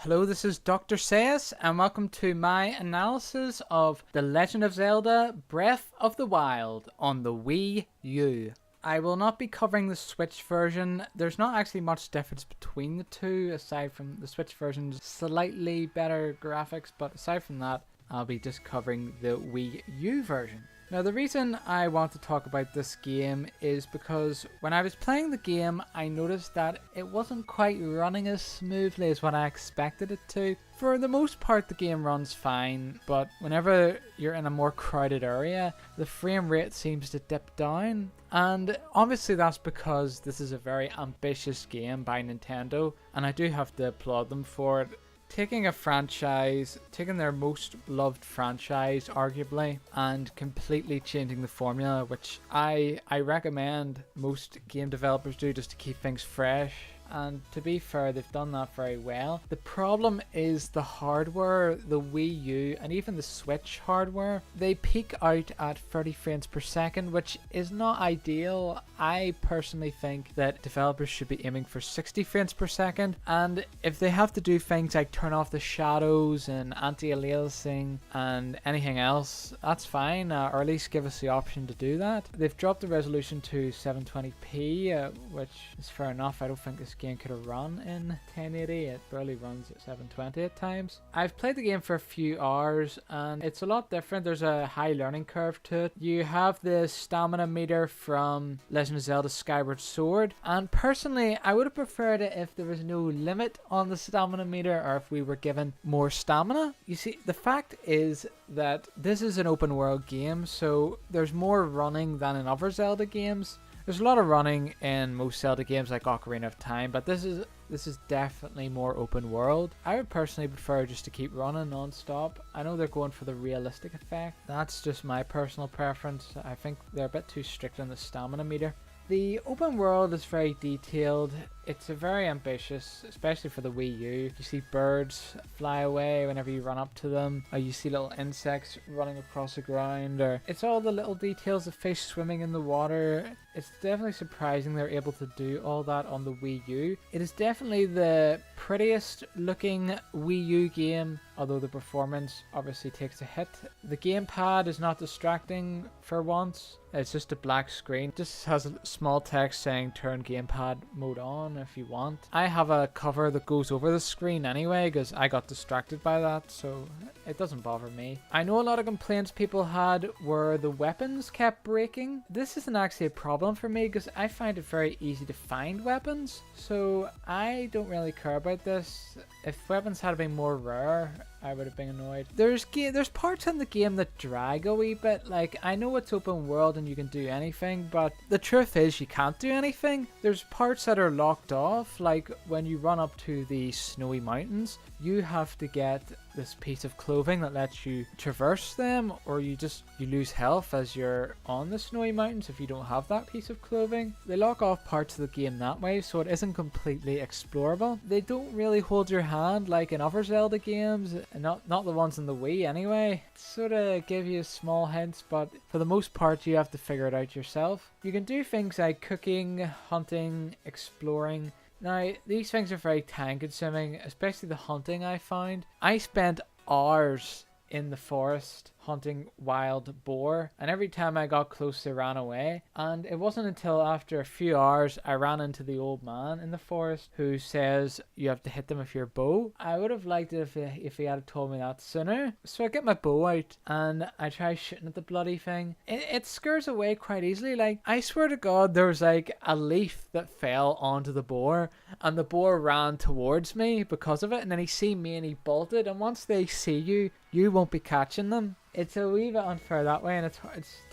Hello, this is DrSayus, and welcome to my analysis of The Legend of Zelda Breath of the Wild on the Wii U. I will not be covering the Switch version. There's not actually much difference between the two, aside from the Switch version's slightly better graphics, but aside from that, I'll be just covering the Wii U version. Now, the reason I want to talk about this game is because when I was playing the game, I noticed that it wasn't quite running as smoothly as what I expected it to. For the most part, the game runs fine, but whenever you're in a more crowded area, the frame rate seems to dip down. And obviously that's because this is a very ambitious game by Nintendo, and I do have to applaud them for it. Taking a franchise, taking their most loved franchise arguably, and completely changing the formula, which I recommend most game developers do just to keep things fresh. And to be fair, they've done that very well. The problem is the hardware, the Wii U and even the Switch hardware, they peak out at 30 frames per second, which is not ideal. I personally think that developers should be aiming for 60 frames per second, and if they have to do things like turn off the shadows and anti-aliasing and anything else, that's fine, or at least give us the option to do that. They've dropped the resolution to 720p, which is fair enough. I don't think this game could have run in 1080. It barely runs at 720 at times. I've played the game for a few hours and it's a lot different. There's a high learning curve to it. You have the stamina meter from Legend of Zelda Skyward Sword, and personally I would have preferred it if there was no limit on the stamina meter, or if we were given more stamina. You see, the fact is that this is an open world game, so there's more running than in other Zelda games. There's a lot of running in most Zelda games like Ocarina of Time, but this is definitely more open world. I would personally prefer just to keep running non-stop. I know they're going for the realistic effect. That's just my personal preference. I think they're a bit too strict on the stamina meter. The open world is very detailed. It's very ambitious, especially for the Wii U. You see birds fly away whenever you run up to them, or you see little insects running across the ground, or it's all the little details of fish swimming in the water. It's definitely surprising they're able to do all that on the Wii U. It is definitely the prettiest looking Wii U game, although the performance obviously takes a hit. The gamepad is not distracting for once. It's just a black screen. It just has a small text saying turn gamepad mode on if you want. I have a cover that goes over the screen anyway because I got distracted by that, so it doesn't bother me. I know a lot of complaints people had were the weapons kept breaking. This isn't actually a problem for me because I find it very easy to find weapons, so I don't really care about this. If weapons had been more rare, I would have been annoyed. There's parts in the game that drag a wee bit. Like, I know it's open world and you can do anything, but the truth is you can't do anything. There's parts that are locked off, like when you run up to the snowy mountains, you have to get this piece of clothing that lets you traverse them, or you lose health as you're on the snowy mountains if you don't have that piece of clothing. They lock off parts of the game that way, so it isn't completely explorable. They don't really hold your hand like in other Zelda games, and not the ones in the Wii anyway. Sort of give you small hints, but for the most part you have to figure it out yourself. You can do things like cooking, hunting, exploring. Now, these things are very time consuming, especially the hunting. I found I spent hours in the forest hunting wild boar, and every time I got close they ran away, and it wasn't until after a few hours I ran into the old man in the forest who says you have to hit them with your bow. I would have liked it if he had told me that sooner. So I get my bow out and I try shooting at the bloody thing. It scares away quite easily. Like, I swear to God, there was like a leaf that fell onto the boar and the boar ran towards me because of it, and then he seen me and he bolted, and once they see you, you won't be catching them. It's a wee bit unfair that way, and it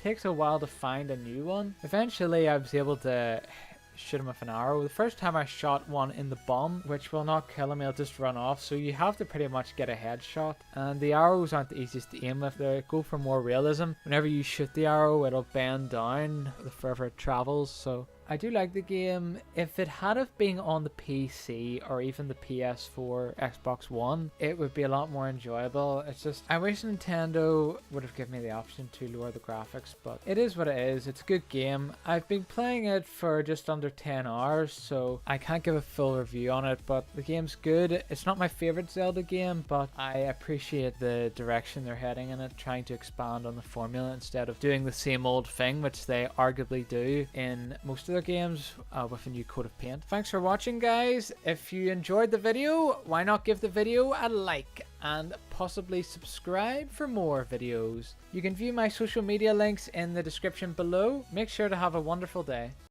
takes a while to find a new one. Eventually I was able to shoot him with an arrow. The first time I shot one in the bum, which will not kill him, he'll just run off, so you have to pretty much get a headshot. And the arrows aren't the easiest to aim with. They go for more realism. Whenever you shoot the arrow, it'll bend down the further it travels, so I do like the game. If it had have been on the PC or even the PS4, Xbox One, it would be a lot more enjoyable. It's just, I wish Nintendo would have given me the option to lower the graphics, but it is what it is. It's a good game. I've been playing it for just under 10 hours, so I can't give a full review on it, but the game's good. It's not my favorite Zelda game, but I appreciate the direction they're heading in it, trying to expand on the formula instead of doing the same old thing, which they arguably do in most of their games with a new coat of paint. Thanks for watching, guys. If you enjoyed the video, why not give the video a like and possibly subscribe for more videos. You can view my social media links in the description below. Make sure to have a wonderful day.